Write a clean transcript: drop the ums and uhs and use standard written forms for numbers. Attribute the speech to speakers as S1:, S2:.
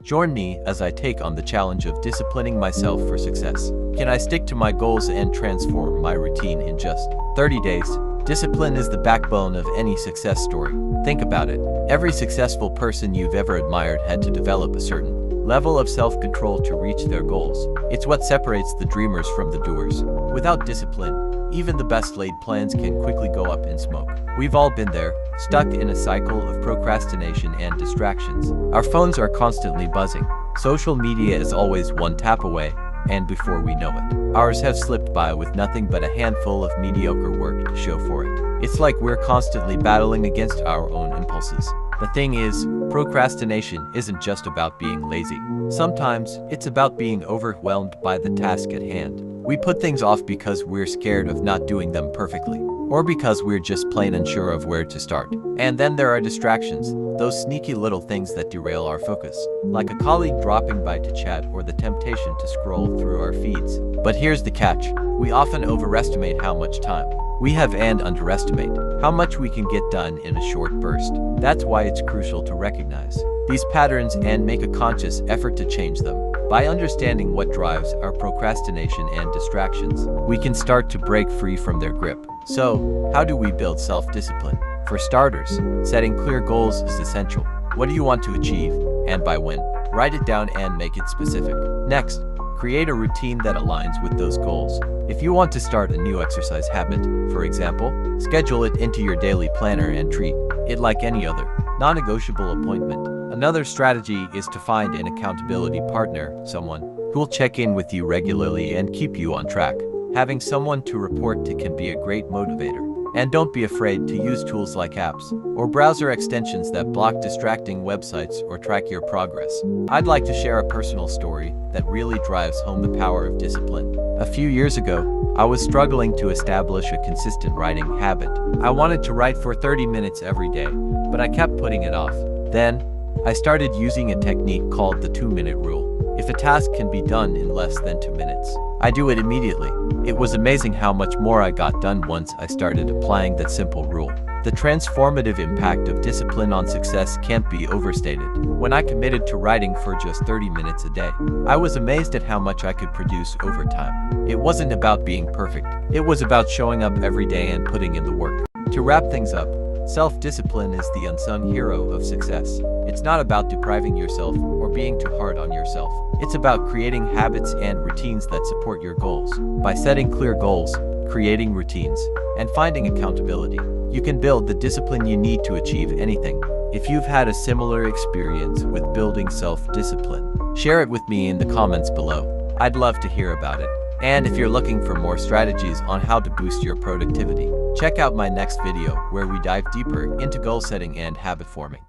S1: Join me as I take on the challenge of disciplining myself for success. Can I stick to my goals and transform my routine in just 30 days? Discipline is the backbone of any success story. Think about it. Every successful person you've ever admired had to develop a certain level of self-control to reach their goals. It's what separates the dreamers from the doers. Without discipline, even the best laid plans can quickly go up in smoke. We've all been there, stuck in a cycle of procrastination and distractions. Our phones are constantly buzzing. Social media is always one tap away, and before we know it, hours have slipped by with nothing but a handful of mediocre work to show for it. It's like we're constantly battling against our own impulses. The thing is, procrastination isn't just about being lazy. Sometimes, it's about being overwhelmed by the task at hand. We put things off because we're scared of not doing them perfectly, or because we're just plain unsure of where to start. And then there are distractions, those sneaky little things that derail our focus, like a colleague dropping by to chat or the temptation to scroll through our feeds. But here's the catch. We often overestimate how much time we have and underestimate how much we can get done in a short burst. That's why it's crucial to recognize these patterns and make a conscious effort to change them. By understanding what drives our procrastination and distractions, we can start to break free from their grip. So, how do we build self-discipline? For starters, setting clear goals is essential. What do you want to achieve, and by when? Write it down and make it specific. Next, create a routine that aligns with those goals. If you want to start a new exercise habit, for example, schedule it into your daily planner and treat it like any other non-negotiable appointment. Another strategy is to find an accountability partner, someone who will check in with you regularly and keep you on track. Having someone to report to can be a great motivator. And don't be afraid to use tools like apps or browser extensions that block distracting websites or track your progress. I'd like to share a personal story that really drives home the power of discipline. A few years ago, I was struggling to establish a consistent writing habit. I wanted to write for 30 minutes every day, but I kept putting it off. Then, I started using a technique called the 2-minute rule. If a task can be done in less than 2 minutes, I do it immediately. It was amazing how much more I got done once I started applying that simple rule. The transformative impact of discipline on success can't be overstated. When I committed to writing for just 30 minutes a day, I was amazed at how much I could produce over time. It wasn't about being perfect. It was about showing up every day and putting in the work. To wrap things up, self-discipline is the unsung hero of success. It's not about depriving yourself or being too hard on yourself. It's about creating habits and routines that support your goals. By setting clear goals, creating routines, and finding accountability, you can build the discipline you need to achieve anything. If you've had a similar experience with building self-discipline, share it with me in the comments below. I'd love to hear about it. And if you're looking for more strategies on how to boost your productivity, check out my next video where we dive deeper into goal setting and habit forming.